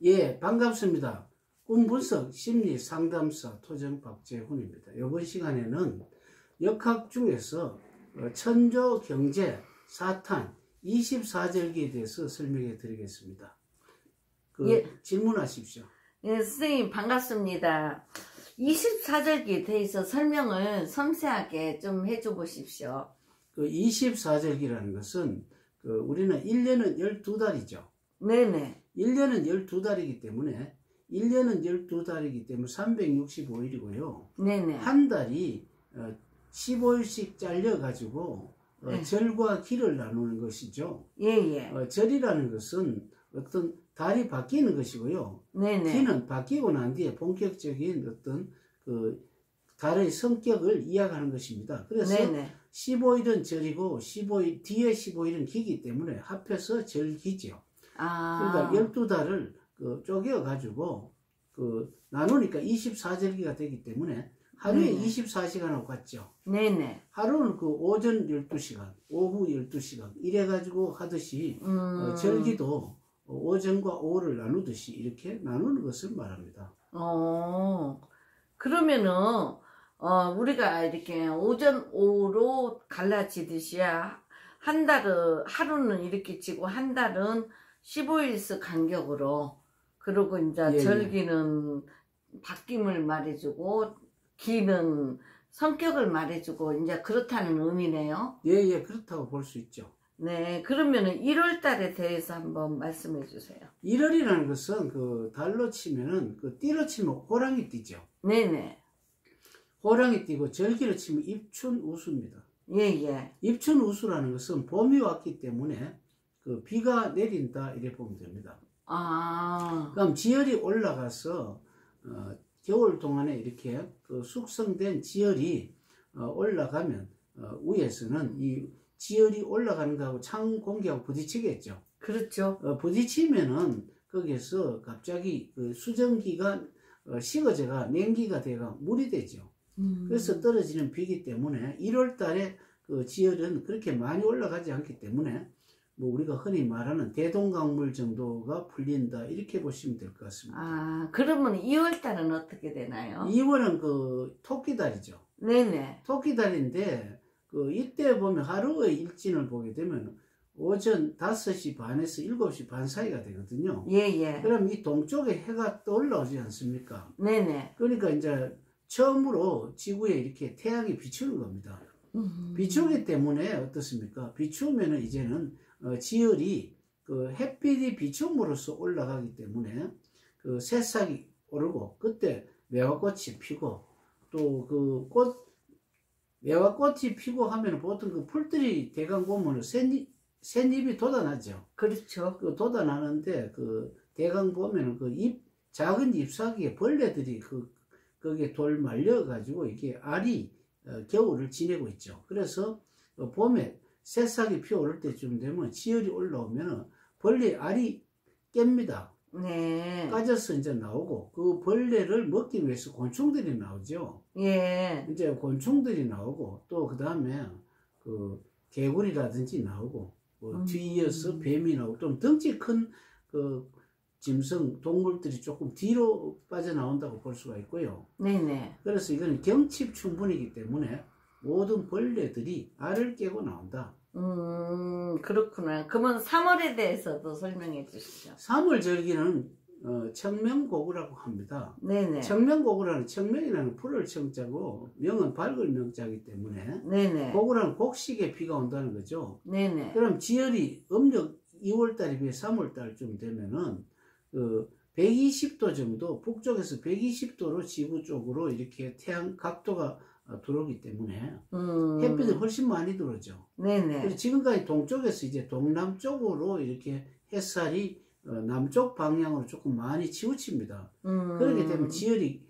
예, 반갑습니다. 꿈분석 심리상담사 토정 박재훈입니다. 이번 시간에는 역학 중에서 천조, 경제, 사탄, 24절기에 대해서 설명해 드리겠습니다. 예. 질문하십시오. 예, 선생님 반갑습니다. 24절기에 대해서 설명을 섬세하게 좀 해줘 보십시오. 24절기라는 것은 우리는 1년은 12달이죠. 네네. 1년은 12달이기 때문에 365일이고요. 네네. 한 달이 15일씩 잘려가지고 네. 절과 기를 나누는 것이죠. 예예. 절이라는 것은 어떤 달이 바뀌는 것이고요. 네네. 기는 바뀌고 난 뒤에 본격적인 어떤 달의 성격을 이야기하는 것입니다. 그래서 네네. 15일은 절이고 15일 뒤에 15일은 기기 때문에 합해서 절기죠. 그러니까 12달을 쪼개어 가지고 나누니까 24절기가 되기 때문에 하루에 24시간하고 같죠. 네네. 하루는 오전 12시간, 오후 12시간 이래 가지고 하듯이 절기도 오전과 오후를 나누듯이 이렇게 나누는 것을 말합니다. 그러면은 우리가 이렇게 오전 오후로 갈라지듯이 한 달은 하루는 이렇게 지고 한 달은 15일씩 간격으로, 그리고 이제 예, 절기는 바뀜을 말해주고 기는 성격을 말해주고 이제 그렇다는 의미네요. 예, 그렇다고 볼 수 있죠. 네, 그러면은 1월 달에 대해서 한번 말씀해 주세요. 1월이라는 것은 달로 치면은 띠로 치면 호랑이 띠죠. 네네. 호랑이 띠고 절기로 치면 입춘우수입니다. 예예. 입춘우수라는 것은 봄이 왔기 때문에 비가 내린다 이렇게 보면 됩니다. 그럼 지열이 올라가서 겨울 동안에 이렇게 숙성된 지열이 올라가면 위에서는 이 지열이 올라가는 거하고 찬 공기하고 부딪히겠죠. 그렇죠. 부딪히면은 거기에서 갑자기 수증기가 식어져가 냉기가 돼가 물이 되죠. 그래서 떨어지는 비기 때문에 1월 달에 지열은 그렇게 많이 올라가지 않기 때문에 우리가 흔히 말하는 대동강물 정도가 풀린다 이렇게 보시면 될 것 같습니다. 그러면 2월 달은 어떻게 되나요? 2월은 토끼달이죠. 네네. 토끼달인데 이때 보면 하루의 일진을 보게 되면 오전 5시 반에서 7시 반 사이가 되거든요. 예예. 그럼 이 동쪽에 해가 떠올라오지 않습니까? 네네. 그러니까 이제 처음으로 지구에 이렇게 태양이 비추는 겁니다. 비추기 때문에 어떻습니까? 비추면은 이제는 지열이 햇빛이 비춤으로써 올라가기 때문에 새싹이 오르고 그때 매화꽃이 피고 또 매화꽃이 피고 하면 보통 풀들이 대강 보면 샌잎이 돋아나죠. 그렇죠. 돋아나는데 대강 보면 작은 잎사귀에 벌레들이 거기에 돌 말려 가지고 이게 알이 겨울을 지내고 있죠. 그래서 봄에 새싹이 피어오를 때쯤 되면 지열이 올라오면 벌레 알이 깹니다. 네. 까져서 이제 나오고 그 벌레를 먹기 위해서 곤충들이 나오죠. 예. 이제 곤충들이 나오고 또 그 다음에 개구리라든지 나오고 뒤이어서 뱀이 나오고 좀 덩치 큰 짐승 동물들이 조금 뒤로 빠져나온다고 볼 수가 있고요. 네네. 그래서 이거는 경칩충분이기 때문에 모든 벌레들이 알을 깨고 나온다. 그렇구나. 그러면 3월에 대해서도 설명해 주시죠. 3월 절기는 청명고구라고 합니다. 네네. 청명고구라는 청명이라는 푸를 청자고 명은 밝을 명자이기 때문에 네네. 고구라는 곡식에 비가 온다는 거죠. 네네. 그럼 지열이 음력 2월달에 비해 3월달쯤 되면은 120도 정도 북쪽에서 120도로 지구 쪽으로 이렇게 태양 각도가 들어오기 때문에 햇빛이 훨씬 많이 들어오죠. 네네. 그래서 지금까지 동쪽에서 이제 동남쪽으로 이렇게 햇살이 남쪽 방향으로 조금 많이 치우칩니다. 그렇게 되면 지열이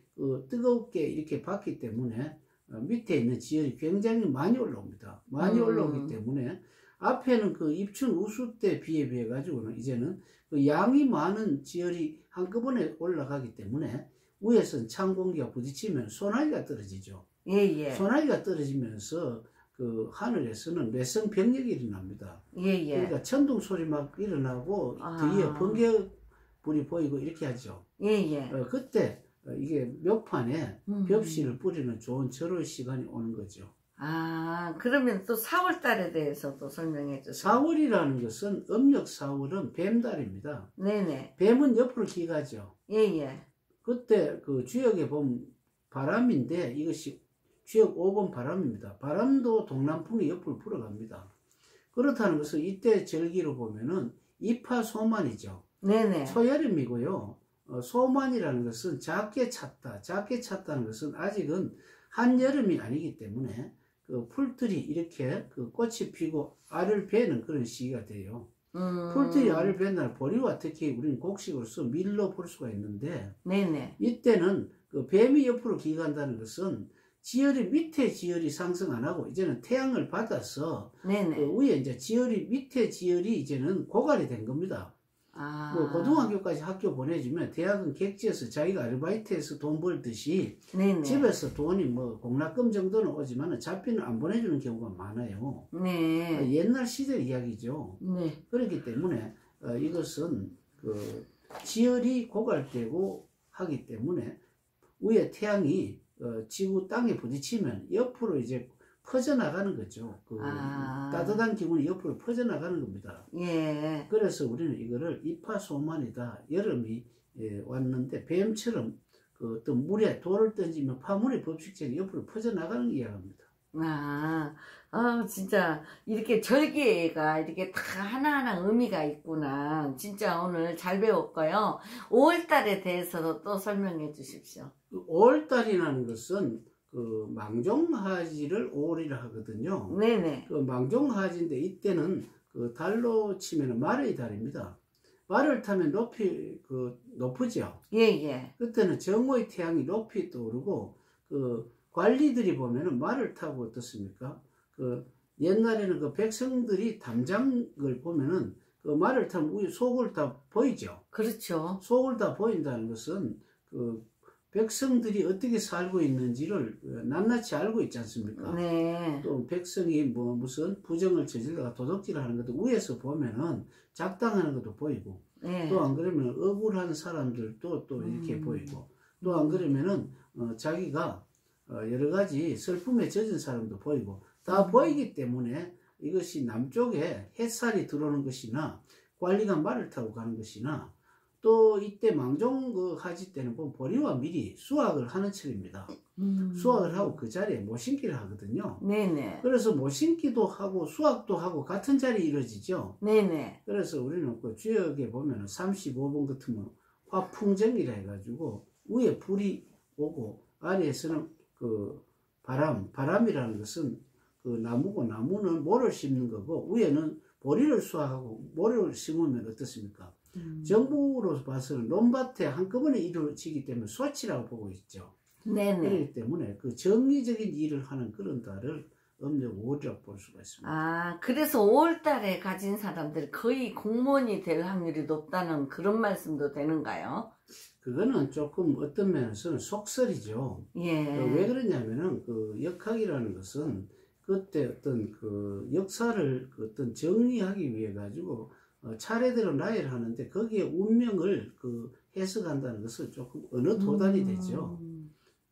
뜨겁게 이렇게 받기 때문에 밑에 있는 지열이 굉장히 많이 올라옵니다. 많이 올라오기 때문에 앞에는 입춘 우수 때 비해 가지고는 이제는 양이 많은 지열이 한꺼번에 올라가기 때문에 위에서는 찬 공기가 부딪히면 소나기가 떨어지죠. 예예. 소나기가 떨어지면서 하늘에서는 뇌성병력이 일어납니다. 예예. 그러니까 천둥 소리 막 일어나고 뒤에 불이 보이고 이렇게 하죠. 예예. 그때 이게 묘판에 벽실을 뿌리는 좋은 절호의 시간이 오는 거죠. 아, 그러면 또 4월 달에 대해서도 설명해 주세요. 4월이라는 것은 음력 4월은 뱀달입니다. 네네. 뱀은 옆으로 기가죠. 예예. 그때 그 주역에 보면 바람인데 이것이 주역 5번 바람입니다. 바람도 동남풍이 옆으로 불어갑니다. 그렇다는 것은 이때 절기로 보면은 입하소만이죠. 네네. 초여름이고요. 소만이라는 것은 작게 찼다. 작게 찼다는 것은 아직은 한여름이 아니기 때문에 그 풀들이 이렇게 그 꽃이 피고 알을 베는 그런 시기가 돼요. 풀들이 알을 베는 날 보리와 특히 우리는 곡식으로서 밀로 볼 수가 있는데 네네. 이때는 그 뱀이 옆으로 기간다는 것은 지열이 밑에 지열이 상승 안 하고 이제는 태양을 받아서 네네. 그 위에 이제 지열이 밑에 지열이 이제는 고갈이 된 겁니다. 뭐 고등학교까지 학교 보내주면 대학은 객지에서 자기가 아르바이트해서 돈 벌듯이 네네. 집에서 돈이 뭐 공납금 정도는 오지만 잡비는 안 보내주는 경우가 많아요. 네. 옛날 시대 이야기죠. 네. 그렇기 때문에 이것은 그 지열이 고갈되고 하기 때문에 위에 태양이 지구 땅에 부딪히면 옆으로 이제 퍼져나가는 거죠. 그 따뜻한 기운이 옆으로 퍼져나가는 겁니다. 예. 그래서 우리는 이거를 입하소만이다. 여름이 왔는데 뱀처럼 그 어떤 물에 돌을 던지면 파문의 법칙처럼 옆으로 퍼져나가는 이야기입니다. 진짜 이렇게 절기가 이렇게 다 하나하나 의미가 있구나. 진짜 오늘 잘 배웠고요. 5월달에 대해서도 또 설명해 주십시오. 5월달이라는 것은 그 망종하지를 5월이라 하거든요. 네네. 그 망종하지인데 이때는 그 달로 치면 말의 달입니다. 말을 타면 높으죠. 예예. 그때는 정오의 태양이 높이 떠오르고 그 관리들이 보면은 말을 타고 어떻습니까? 그 옛날에는 그 백성들이 담장을 보면은 그 말을 타면 속을 다 보이죠. 그렇죠. 속을 다 보인다는 것은 그 백성들이 어떻게 살고 있는지를 낱낱이 알고 있지 않습니까? 네. 또 백성이 뭐 무슨 부정을 저질러가 도둑질을 하는 것도 위에서 보면은 작당하는 것도 보이고 네. 또 안 그러면 억울한 사람들도 또 이렇게 보이고 또 안 그러면은 자기가 여러 가지 슬픔에 젖은 사람도 보이고 다 보이기 때문에 이것이 남쪽에 햇살이 들어오는 것이나 관리가 말을 타고 가는 것이나 또 이때 망종하지 때는 보면 보리와 밀이 수확을 하는 철입니다. 수확을 하고 그 자리에 모심기를 하거든요. 네네. 그래서 모심기도 하고 수확도 하고 같은 자리에 이루어지죠. 네네. 그래서 우리는 그 주역에 보면 35번 같으면 화풍정이라 해가지고 위에 불이 오고 아래에서는 그 바람이라는 것은 그 나무고 나무는 모를 심는 거고 위에는 보리를 수확하고 모를 심으면 어떻습니까? 정부로 봐서는 논밭에 한꺼번에 이루어지기 때문에 소치라고 보고 있죠. 네네. 그렇기 때문에 그 정리적인 일을 하는 그런 달을 음력 5월이라고 볼 수가 있습니다. 그래서 5월달에 가진 사람들 거의 공무원이 될 확률이 높다는 그런 말씀도 되는가요? 그거는 조금 어떤 면에서는 속설이죠. 예. 왜 그러냐면은 그 역학이라는 것은 그때 어떤 그 역사를 어떤 정리하기 위해 가지고 차례대로 나열을 하는데 거기에 운명을 그 해석한다는 것은 조금 어느 도단이 되죠.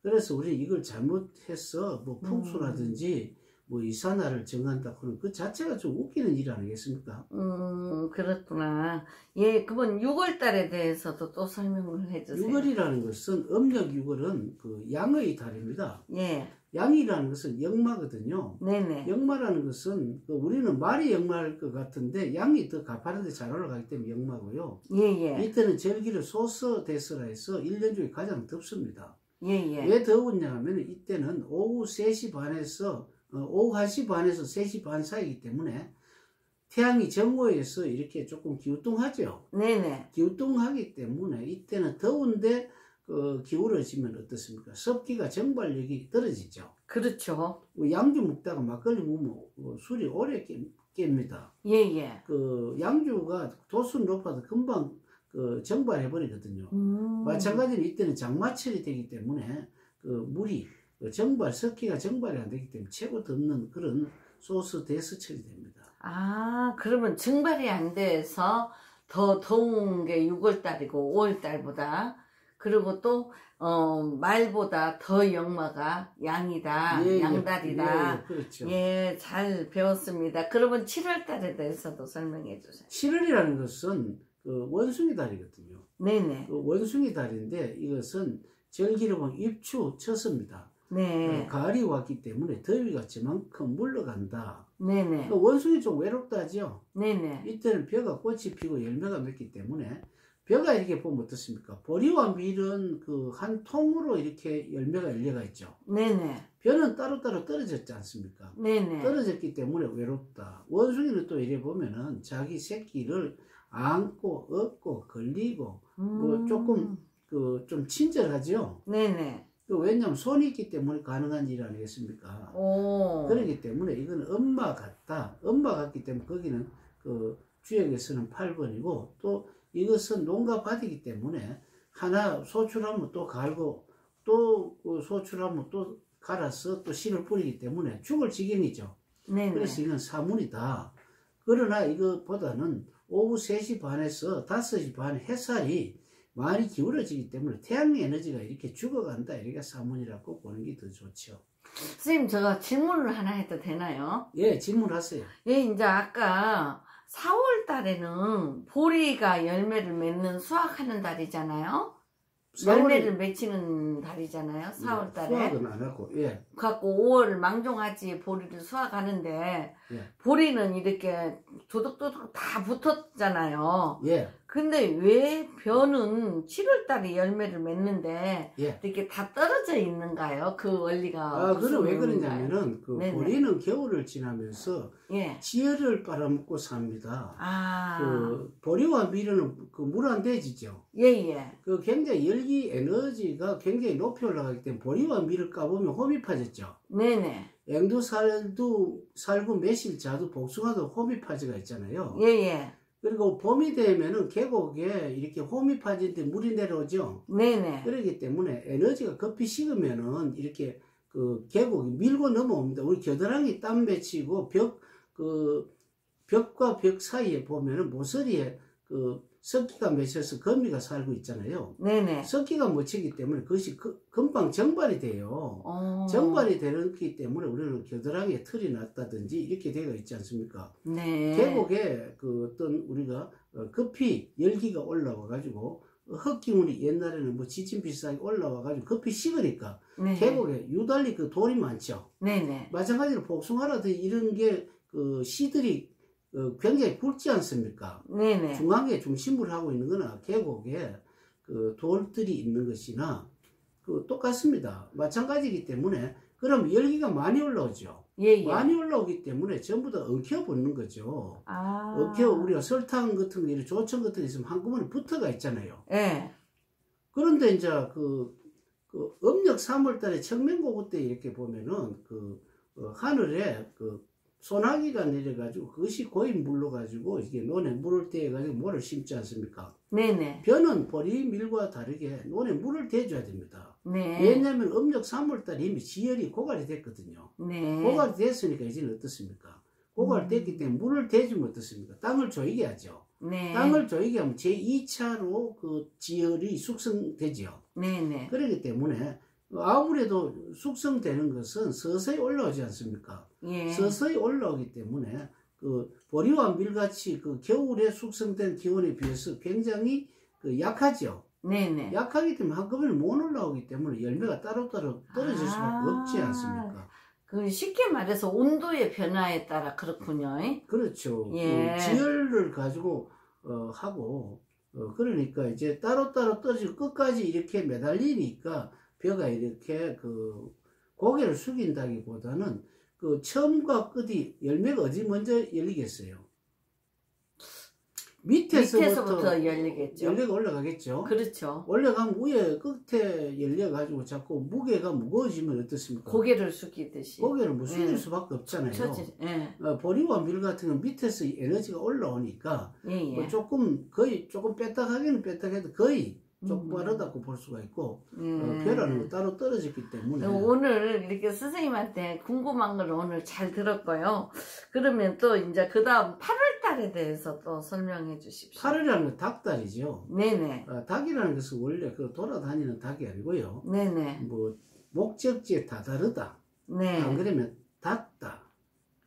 그래서 우리 이걸 잘못해서 뭐 풍수라든지 뭐 이산화를 정한다 그러면 그 자체가 좀 웃기는 일 아니겠습니까? 그렇구나. 예, 그건 6월달에 대해서도 또 설명을 해주세요. 6월이라는 것은 음력 6월은 그 양의 달입니다. 예. 양이라는 것은 역마거든요. 네네. 역마라는 것은 우리는 말이 역마일 것 같은데 양이 더 가파른데 잘 올라가기 때문에 역마고요. 예예. 이때는 절기를 소서대서라 해서 1년 중에 가장 덥습니다. 예예. 왜 더웠냐 하면 이때는 오후 3시 반에서 오후 1시 반에서 3시 반 사이이기 때문에 태양이 정오에서 이렇게 조금 기우뚱하죠. 네네. 기우뚱하기 때문에 이때는 더운데 기울어지면 어떻습니까? 습기가 정발력이 떨어지죠. 그렇죠. 양주 먹다가 막걸리 먹으면 술이 오래 깹니다. 예예. 그 양주가 도수는 높아도 금방 정발해버리거든요. 마찬가지로 이때는 장마철이 되기 때문에 물이 습기가 정발이 안 되기 때문에 최고 덥는 그런 소스 대스철이 됩니다. 그러면 증발이 안 돼서 더 더운 게 6월달이고 5월달보다. 그리고 또 말보다 더 역마가 양이다. 예, 양달이다. 예, 그렇죠. 예, 잘 배웠습니다. 그러면 7월달에 대해서도 설명해 주세요. 7월이라는 것은 그 원숭이 달이거든요. 네네. 그 원숭이 달인데 이것은 절기로 보면 입추 처서입니다. 네. 가을이 왔기 때문에 더위가 저만큼 물러간다. 네네. 원숭이 좀 외롭다죠. 네네. 이때는 벼가 꽃이 피고 열매가 맺기 때문에 벼가 이렇게 보면 어떻습니까? 보리와 밀은 그 한 통으로 이렇게 열매가 열려가 있죠. 네네. 벼는 따로따로 떨어졌지 않습니까? 네네. 떨어졌기 때문에 외롭다. 원숭이는 또 이래 보면은 자기 새끼를 안고 업고 걸리고 조금 좀 친절하죠. 네네. 왜냐하면 손이 있기 때문에 가능한 일 아니겠습니까? 그렇기 때문에 이건 엄마 같다. 엄마 같기 때문에 거기는 그 주역에서는 8번이고 또 이것은 농가 밭이기 때문에 하나 소출하면 또 갈고 또 소출하면 또 갈아서 또 씨를 뿌리기 때문에 죽을 지경이죠. 네네. 그래서 이건 사문이다. 그러나 이것보다는 오후 3시 반에서 5시 반 햇살이 많이 기울어지기 때문에 태양 에너지가 이렇게 죽어간다. 이렇게 사문이라고 보는 게 더 좋죠. 선생님, 제가 질문을 하나 해도 되나요? 예, 질문하세요. 예, 이제 아까 4월 달에는 보리가 열매를 맺는 수확하는 달이잖아요. 열매를 맺히는 달이잖아요. 4월 달에. 수확은 안 하고, 예. 갖고 5월 망종하지 보리를 수확하는데, 예. 보리는 이렇게 도둑도둑 다 붙었잖아요. 예. 근데 왜 벼는 7월 달에 열매를 맺는데, 예. 이렇게 다 떨어져 있는가요? 그 원리가. 그럼 왜 그러냐면은, 그 보리는 겨울을 지나면서, 예. 지혈을 빨아먹고 삽니다. 그 보리와 밀은 그 물 안 대지죠. 예예. 그 굉장히 열기 에너지가 굉장히 높이 올라가기 때문에 보리와 밀을 까보면 홈이 파졌죠. 네네. 앵두 살구 매실 자두 복숭아도 홈이 파지가 있잖아요. 예예. 그리고 봄이 되면은 계곡에 이렇게 홈이 파진데 물이 내려오죠. 네네. 그렇기 때문에 에너지가 급히 식으면은 이렇게 그 계곡이 밀고 넘어옵니다. 우리 겨드랑이 땀 맺히고 벽과 벽 사이에 보면은 모서리에 그 습기가 맺혀서 거미가 살고 있잖아요. 네네. 습기가 묻히기 때문에 그것이 금방 정발이 돼요. 정발이 되기 때문에 우리는 겨드랑이에 털이 났다든지 이렇게 되어 있지 않습니까? 네. 계곡에 그 어떤 우리가 급히 열기가 올라와 가지고 흙기운이 옛날에는 뭐 지침 비슷하게 올라와 가지고 급히 식으니까 네. 계곡에 유달리 그 돌이 많죠. 네네. 마찬가지로 복숭아라든지 이런 게 그 씨들이 굉장히 굵지 않습니까? 네네. 중앙에 중심을 하고 있는 거나 계곡에 그 돌들이 있는 것이나 그 똑같습니다. 마찬가지이기 때문에 그럼 열기가 많이 올라오죠. 예. 많이 올라오기 때문에 전부 다 엉켜 붙는 거죠. 우리가 설탕 같은 게 조청 같은 게 있으면 한꺼번에 붙어가 있잖아요. 예. 그런데 이제 그 음력 3월 달에 청명고구 때 이렇게 보면은 하늘에 소나기가 내려가지고 그것이 고인 물로 가지고 이게 논에 물을 대가지고 모를 심지 않습니까? 네네. 벼는 보리 밀과 다르게 논에 물을 대줘야 됩니다. 네. 왜냐하면 음력 3월달에 이미 지열이 고갈이 됐거든요. 네. 고갈이 됐으니까 이제는 어떻습니까? 고갈이 됐기 때문에 물을 대주면 어떻습니까? 땅을 조이게 하죠. 네. 땅을 조이게 하면 제2차로 그 지열이 숙성되죠. 네네. 그렇기 때문에 아무래도 숙성되는 것은 서서히 올라오지 않습니까? 예. 서서히 올라오기 때문에 그 보리와 밀같이 그 겨울에 숙성된 기온에 비해서 굉장히 약하죠. 네네. 약하기 때문에 한꺼번에 못 올라오기 때문에 열매가 따로따로 떨어질 수밖에 없지 않습니까? 그 쉽게 말해서 온도의 변화에 따라 그렇군요. 그렇죠. 예. 지열을 가지고 하고 그러니까 이제 따로따로 떨어지고 끝까지 이렇게 매달리니까 벼가 이렇게 고개를 숙인다기보다는 처음과 끝이 열매가 어디 먼저 열리겠어요? 밑에서부터 열리겠죠. 열매가 올라가겠죠. 그렇죠. 올라가면 위에 끝에 열려가지고 자꾸 무게가 무거워지면 어떻습니까? 고개를 숙이듯이. 고개를 숙일 수밖에 없잖아요. 예. 보리와 밀 같은 건 밑에서 에너지가 올라오니까 조금 뺐다가기는 뺐다해도 거의 조금 빠르다고 볼 수가 있고 벼라는 건 따로 떨어졌기 때문에 오늘 이렇게 선생님한테 궁금한 걸 오늘 잘 들었고요. 그러면 또 이제 그 다음 8월 8월달에 대해서 또 설명해 주십시오. 8월이라는 건 닭달이죠. 네네. 닭이라는 것은 원래 그 돌아다니는 닭이 아니고요. 네네. 뭐 목적지에 다다르다. 네. 안 그러면 닿다.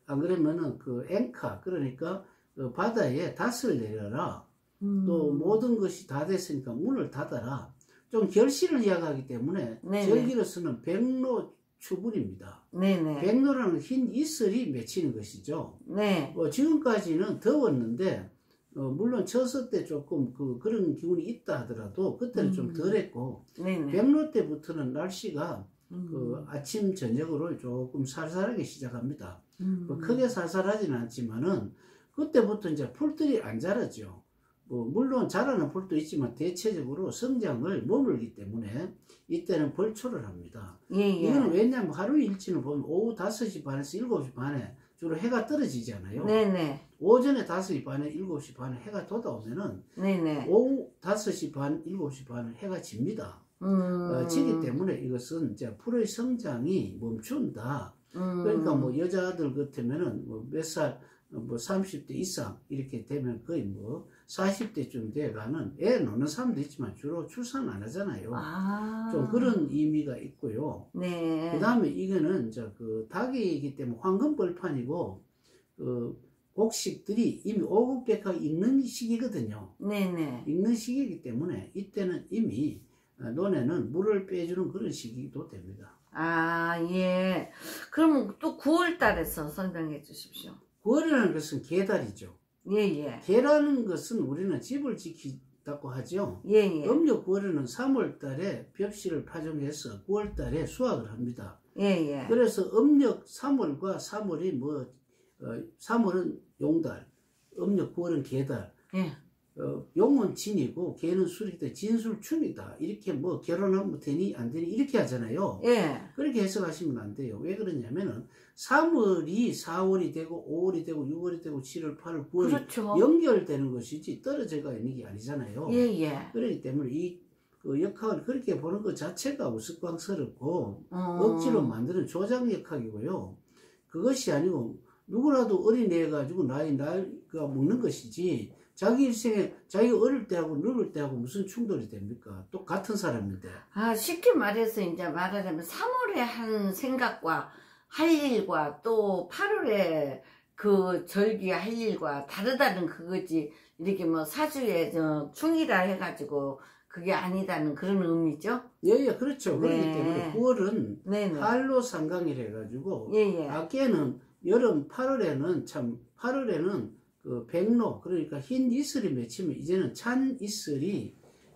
안 그러면은 그 앵카, 그러니까 그 바다에 닷을 내려라. 또 모든 것이 다 됐으니까 문을 닫아라. 좀 결실을 이야기하기 때문에 절기로서는 백로 추불입니다. 네네. 백로라는 흰 이슬이 맺히는 것이죠. 네. 지금까지는 더웠는데 물론 처서 때 조금 그런 기운이 있다 하더라도 그때는 좀 덜했고 백로 때부터는 날씨가 아침 저녁으로 조금 살살하게 시작합니다. 크게 살살하지는 않지만은 그때부터 이제 풀들이 안 자라죠. 물론 자라는 풀도 있지만 대체적으로 성장을 머물기 때문에 이때는 벌초를 합니다. 이거는 왜냐하면 하루 일치는 보면 오후 5시 반에서 7시 반에 주로 해가 떨어지잖아요. 네네. 오전에 5시 반에 7시 반에 해가 돋아오면은 오후 5시 반, 7시 반에 해가 집니다. 지기 때문에 이것은 이제 풀의 성장이 멈춘다. 그러니까 뭐 여자들 같으면은 몇 살, 30대 이상 이렇게 되면 거의 40대쯤 돼가는 애 놓는 사람도 있지만 주로 출산 안 하잖아요. 좀 그런 의미가 있고요. 네. 그 다음에 이거는 닭이기 때문에 황금벌판이고 곡식들이 이미 오곡백화 익는 시기거든요. 네네. 익는 시기이기 때문에 이때는 이미 논에는 물을 빼주는 그런 시기도 됩니다. 예. 그러면 또 9월 달에서 설명해 주십시오. 9월이라는 것은 개달이죠. 예예. 개라는 것은 우리는 집을 지키다고 하죠. 예예. 음력 9월에는 3월 달에 벽실을 파종해서 9월 달에 수확을 합니다. 예예. 그래서 음력 3월과 3월이 3월은 용달, 음력 9월은 개달. 예. 용은 진이고 개는 술이다. 진술춤이다. 이렇게 결혼하면 되니 안 되니 이렇게 하잖아요. 예. 그렇게 해석하시면 안 돼요. 왜 그러냐면은 3월이 4월이 되고 5월이 되고 6월이 되고 7월, 8월, 9월이 그렇죠. 연결되는 것이지 떨어져가 있는 게 아니잖아요. 예예. 그렇기 때문에 이 역학을 그렇게 보는 것 자체가 우스꽝스럽고 억지로 만드는 조작 역학이고요. 그것이 아니고 누구라도 어린애 가지고 나이가 먹는 것이지 자기 일생에 자기가 어릴 때하고 늙을 때하고 무슨 충돌이 됩니까? 또 같은 사람인데. 쉽게 말해서 이제 말하자면 3월에 한 생각과 할 일과 또 8월에 그 절기 할 일과 다르다는 그거지. 이렇게 사주에 충이라 해가지고 그게 아니다는 그런 의미죠? 예, 그렇죠. 네. 그렇기 때문에 9월은 네네. 할로 상강이라 해가지고 아께는 여름 8월에는 그 백로, 그러니까 흰 이슬이 맺히면 이제는 찬 이슬이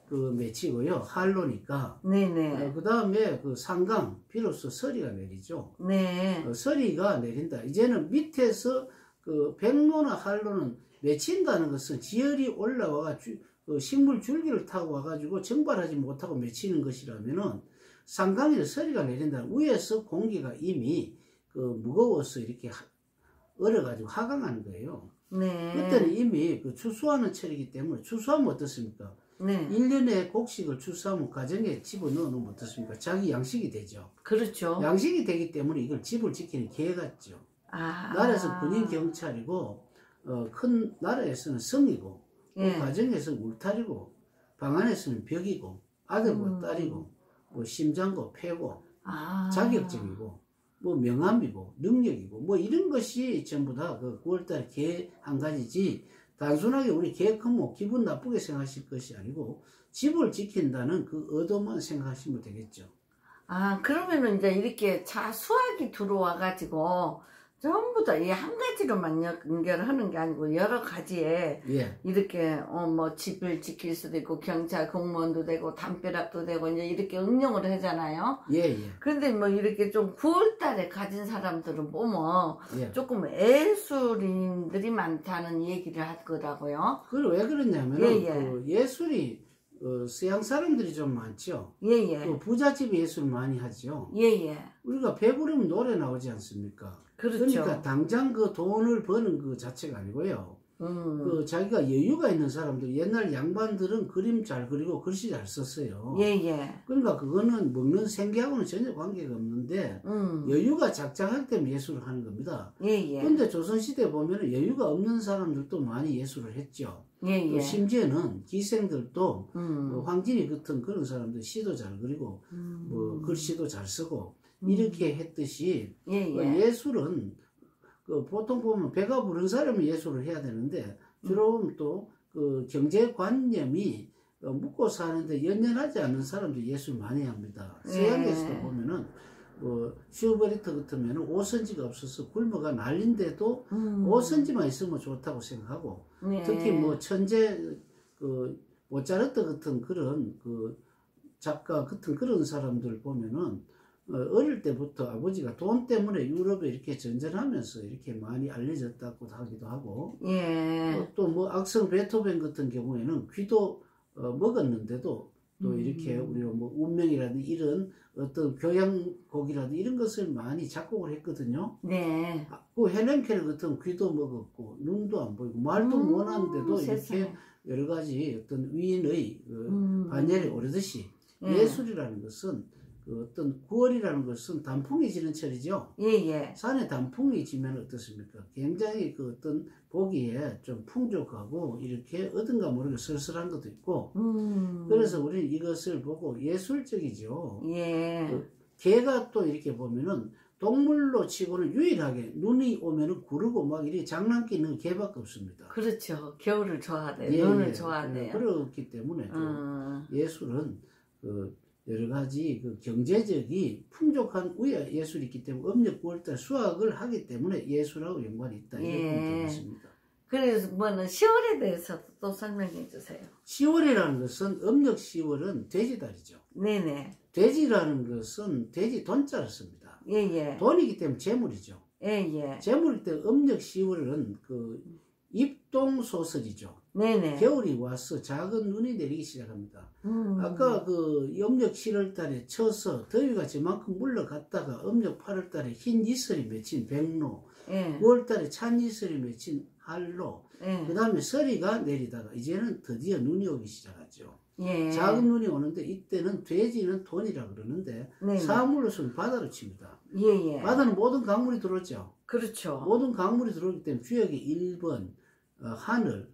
맺히고요. 할로니까. 네네. 그 다음에 상강, 비로소 서리가 내리죠. 네. 서리가 내린다. 이제는 밑에서 백로나 할로는 맺힌다는 것은 지열이 올라와가 식물 줄기를 타고 와가지고 증발하지 못하고 맺히는 것이라면은 상강에서 서리가 내린다. 위에서 공기가 이미 무거워서 이렇게 얼어가지고 하강하는 거예요. 네. 그때는 이미 추수하는 철이기 때문에 추수하면 어떻습니까? 네. 1년에 곡식을 추수하면 가정에 집어넣어 놓으면 어떻습니까? 자기 양식이 되죠. 그렇죠. 양식이 되기 때문에 이걸 집을 지키는 개 같죠. 나라에서 군인 경찰이고 큰 나라에서는 성이고 예. 가정에서는 울타리고 방 안에서는 벽이고 아들과 딸이고 심장고 폐고 자격증이고 명함이고 능력이고 이런 것이 전부 다 9월달 개 한 가지지 단순하게 우리 개 크면 기분 나쁘게 생각하실 것이 아니고 집을 지킨다는 그 의도만 생각하시면 되겠죠. 그러면은 이제 이렇게 수학이 들어와 가지고 전부 다 이 한 가지로만 연결하는 게 아니고 여러 가지에 예. 이렇게 집을 지킬 수도 있고 경찰 공무원도 되고 담벼락도 되고 이제 이렇게 응용을 하잖아요. 예. 그런데 이렇게 좀 9월달에 가진 사람들은 보면 예. 조금 예술인들이 많다는 얘기를 하더라고요. 왜 그러냐면 예술이 서양 사람들이 좀 많죠. 예예. 부잣집 예술 많이 하죠. 예예. 우리가 배부르면 노래 나오지 않습니까? 그렇죠. 그러니까 당장 돈을 버는 그 자체가 아니고요. 그 자기가 여유가 있는 사람들, 옛날 양반들은 그림 잘 그리고 글씨 잘 썼어요. 그러니까 그거는 먹는 생계하고는 전혀 관계가 없는데 여유가 작작할 때 예술을 하는 겁니다. 그런데 조선시대에 보면 여유가 없는 사람들도 많이 예술을 했죠. 심지어는 기생들도 황진이 같은 그런 사람들 시도 잘 그리고 뭐 글씨도 잘 쓰고 이렇게 했듯이 예술은 그 보통 보면 배가 부른 사람이 예술을 해야 되는데 주로 또 그 경제관념이 묵고 사는데 연연하지 않는 사람들이 예술 많이 합니다. 서양에서도 보면은 슈베르트 같으면 오선지가 없어서 굶어가 난린데도 오선지만 있으면 좋다고 생각하고 특히 뭐 천재 그 모차르트 같은 그런 그 작가 같은 그런 사람들 보면은 어릴 때부터 아버지가 돈 때문에 유럽에 이렇게 전전하면서 이렇게 많이 알려졌다고 하기도 하고 또 뭐 악성 베토벤 같은 경우에는 귀도 먹었는데도 또 이렇게 우리가 뭐 운명이라든지 이런 어떤 교향곡이라든지 이런 것을 많이 작곡을 했거든요. 그 헬렌 켈러 같은 귀도 먹었고 눈도 안 보이고 말도 못하는데도 이렇게 여러 가지 어떤 위인의 반열에 오르듯이 예술이라는 것은 그 어떤 9월이라는 것은 단풍이 지는 철이죠. 산에 단풍이 지면 어떻습니까? 굉장히 그 어떤 보기에 좀 풍족하고 이렇게 어딘가 모르게 쓸쓸한 것도 있고 그래서 우리는 이것을 보고 예술적이죠. 그 개가 또 이렇게 보면은 동물로 치고는 유일하게 눈이 오면은 구르고 막 이렇게 장난기 있는 개밖에 없습니다. 그렇죠. 겨울을 좋아하대요. 눈을 좋아하대요. 그렇기 때문에 예술은 그 여러 가지 그 경제적이 풍족한 우에 예술이 있기 때문에 음력 9월달 수확을 하기 때문에 예술하고 연관이 있다. 이렇게 되겠습니다. 그래서 뭐는 10월에 대해서 또 설명해 주세요. 10월이라는 것은 음력 10월은 돼지달이죠. 돼지라는 것은 돼지 돈자를 씁니다. 돈이기 때문에 재물이죠. 재물이기 때문에 음력 10월은 그 입동소설이죠. 겨울이 와서 작은 눈이 내리기 시작합니다. 아까 그 음력 7월 달에 쳐서 더위가 저만큼 물러갔다가 음력 8월 달에 흰 이슬이 맺힌 백로, 9월 달에 찬 이슬이 맺힌 한로, 그 다음에 서리가 내리다가 이제는 드디어 눈이 오기 시작하죠. 작은 눈이 오는데 이때는 돼지는 돈이라 그러는데 사물로서는 바다로 칩니다. 바다는 모든 강물이 들어오죠. 그렇죠. 모든 강물이 들어오기 때문에 주역이 1번 하늘,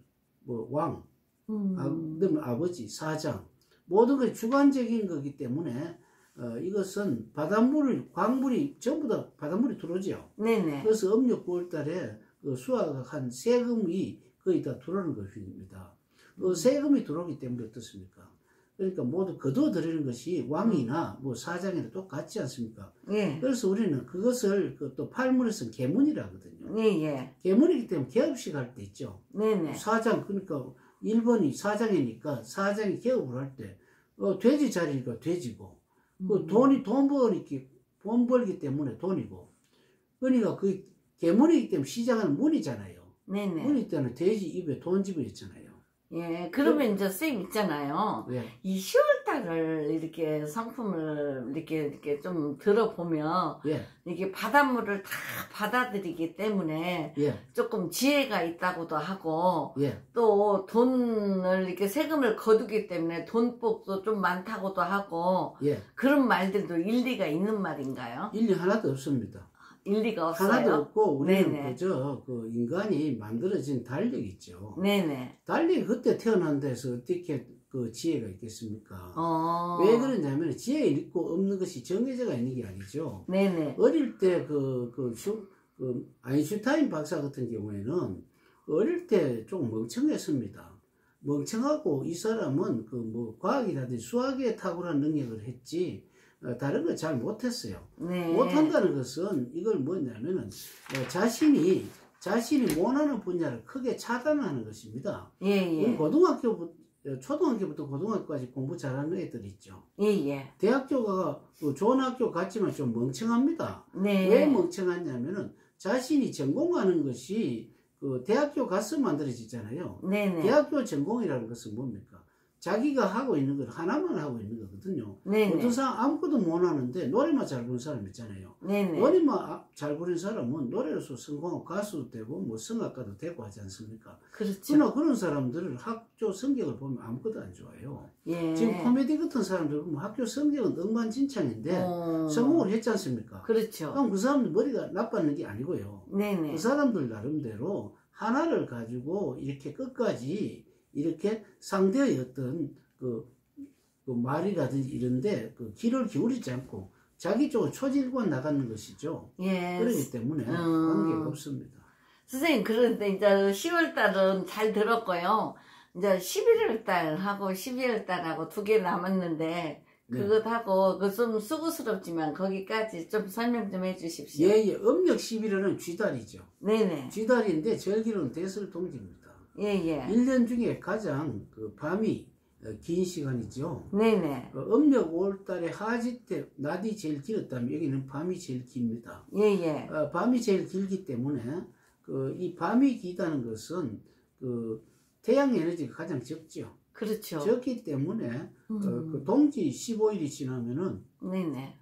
뭐 왕, 그다음에 아버지, 사장 모든 것이 주관적인 거기 때문에 이것은 바닷물을 광물이 전부 다 바닷물이 들어오죠. 그래서 음력 9월달에 그 수확한 세금이 거의 다 들어오는 것입니다. 그 세금이 들어오기 때문에 어떻습니까? 그러니까 모두 거둬들이는 것이 왕이나 뭐 사장이나 똑같지 않습니까? 그래서 우리는 그것을 또 팔문에서는 계문이라 하거든요. 계문이기 때문에 개업식 할 때 있죠. 사장, 그러니까 1번이 사장이니까 사장이 개업을 할 때 돼지 자리니까 돼지고 그 돈이 돈 벌기 때문에 돈이고 그러니까 그 계문이기 때문에 시작하는 문이잖아요. 문이 때는 돼지 입에 돈 집어있잖아요. 그러면 이제 쌤 있잖아요. 이 10월달을 이렇게 상품을 이렇게 좀 들어보면 이게 바닷물을 다 받아들이기 때문에 조금 지혜가 있다고도 하고 또 돈을 이렇게 세금을 거두기 때문에 돈복도 좀 많다고도 하고 그런 말들도 일리가 있는 말인가요? 일리 하나도 없습니다. 일리가 없어요? 하나도 없고 우리는 그저 그 인간이 만들어진 달력이 있죠. 달력이 그때 태어난 데서 어떻게 그 지혜가 있겠습니까? 왜 그러냐면 지혜 있고 없는 것이 정해져가 있는 게 아니죠. 어릴 때 아인슈타인 박사 같은 경우에는 어릴 때 좀 멍청했습니다. 멍청하고 이 사람은 그 뭐 과학이라든지 수학에 탁월한 능력을 했지 다른 걸 잘 못했어요. 못한다는 것은 이걸 뭐냐면은 자신이 원하는 분야를 크게 차단하는 것입니다. 초등학교부터 고등학교까지 공부 잘하는 애들 있죠. 대학교가 좋은 학교 갔지만 좀 멍청합니다. 왜 멍청하냐면은 자신이 전공하는 것이 그 대학교 가서 만들어지잖아요. 대학교 전공이라는 것은 뭡니까? 자기가 하고 있는 걸 하나만 하고 있는 거거든요. 네네. 어떤 사람 아무것도 못 하는데 노래만 잘 부르는 사람 있잖아요. 네네. 노래만 잘 부르는 사람은 노래로서 성공하고 가수도 되고 뭐 성악가도 되고 하지 않습니까? 그렇죠. 그러나 그런 사람들은 학교 성적을 보면 아무것도 안 좋아요. 예. 지금 코미디 같은 사람들 보면 학교 성적은 엉망진창인데 성공을 했지 않습니까? 그렇죠. 그럼 그 사람들 머리가 나빠는 게 아니고요. 네네. 그 사람들 나름대로 하나를 가지고 이렇게 끝까지 이렇게 상대의 어떤 그 말이라든지 이런데 그 귀를 기울이지 않고 자기 쪽으로 초질관 나가는 것이죠. 예. 그렇기 때문에 관계가 없습니다. 선생님, 그런데 이제 10월 달은 잘 들었고요. 이제 11월 달하고 12월 달하고 2개 남았는데 그것하고 그 좀 수고스럽지만 거기까지 좀 설명 좀 해주십시오. 예. 음력 11월은 쥐달이죠. 네네. 쥐달인데 절기로는 대설동지입니다. 예. 1년 중에 가장 그 밤이 긴 시간이죠. 네네. 음력 5월달에 하지 때 낮이 제일 길었다면 여기는 밤이 제일 깁니다. 예예. 밤이 제일 길기 때문에 이 밤이 기다는 것은 그 태양 에너지가 가장 적죠. 그렇죠. 적기 때문에 그 동지 15일이 지나면은 네네.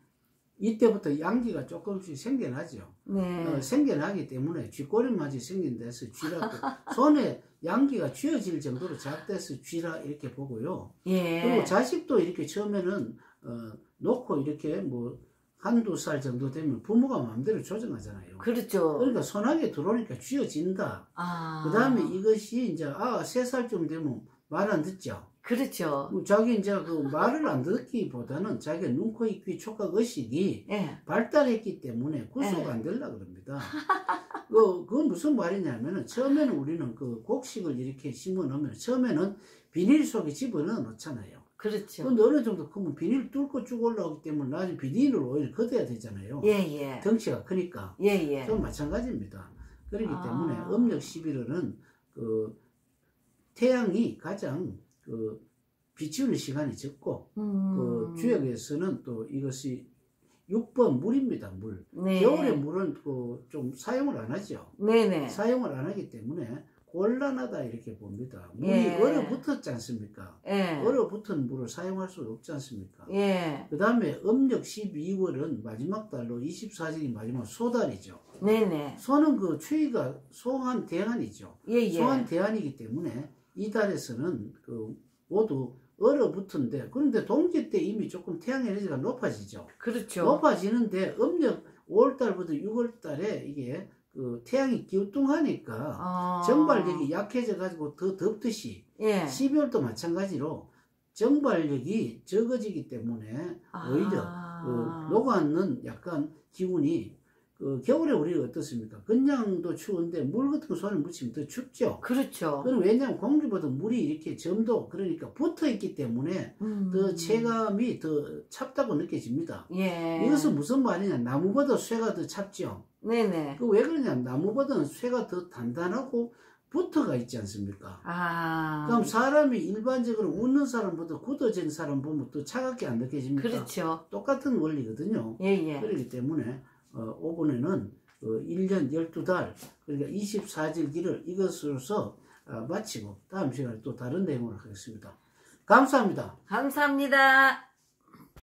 이때부터 양기가 조금씩 생겨나죠. 네. 생겨나기 때문에 쥐꼬리마저 생긴 데서 쥐라 손에 양기가 쥐어질 정도로 작대서 쥐라 이렇게 보고요. 예. 그리고 자식도 이렇게 처음에는 놓고 이렇게 뭐 한두 살 정도 되면 부모가 마음대로 조정하잖아요. 그렇죠. 그러니까 손아귀에 들어오니까 쥐어진다. 그 다음에 이것이 이제 3살쯤 되면 말 안 듣죠. 그렇죠. 자기 이제 그 말을 안 듣기보다는 자기가 눈, 코, 입, 귀, 촉각, 의식이 발달했기 때문에 구속이 안 되려고 그럽니다. 그건 무슨 말이냐면은 처음에는 우리는 그 곡식을 이렇게 심어 놓으면 처음에는 비닐 속에 집어넣어 놓잖아요. 그렇죠. 근데 어느 정도 크면 비닐 뚫고 쭉 올라오기 때문에 나중에 비닐을 오히려 걷어야 되잖아요. 예예. 덩치가 크니까. 예예. 좀 마찬가지입니다. 그렇기 때문에 음력 11월은 그 태양이 가장 그 비치우는 시간이 적고 그 주역에서는 또 이것이 6번 물입니다. 물. 네. 겨울에 물은 그 좀 사용을 안 하죠. 네네. 사용을 안 하기 때문에 곤란하다 이렇게 봅니다. 물이 얼어붙었지 않습니까? 얼어붙은 물을 사용할 수 없지 않습니까? 그 다음에 음력 12월은 마지막 달로 24일이 마지막 소달이죠. 네네. 소는 그 추위가 소한 대한이죠. 소한 대한이기 때문에 이 달에서는 그 모두 얼어붙은데 그런데 동지 때 이미 조금 태양 에너지가 높아지죠. 그렇죠. 높아지는데 음력 5월달부터 6월달에 이게 그 태양이 기우뚱하니까 정발력이 약해져 가지고 더 덥듯이 12월도 마찬가지로 정발력이 적어지기 때문에 오히려 그 녹아있는 약간 기운이 그 겨울에 우리가 어떻습니까? 그냥도 추운데 물 같은 거 손에 묻히면 더 춥죠. 그렇죠. 그럼 왜냐하면 공기보다 물이 이렇게 점도 그러니까 붙어 있기 때문에 더 체감이 더 찹다고 느껴집니다. 이것은 무슨 말이냐? 나무보다 쇠가 더 찹죠. 네네. 그 왜 그러냐? 나무보다는 쇠가 더 단단하고 붙어가 있지 않습니까? 그럼 사람이 일반적으로 웃는 사람보다 굳어진 사람 보면 더 차갑게 안 느껴집니까? 그렇죠. 똑같은 원리거든요. 그렇기 때문에 5번에는 1년 12달 그러니까 24절기를 이것으로서 마치고 다음 시간에 또 다른 내용으로 하겠습니다. 감사합니다. 감사합니다.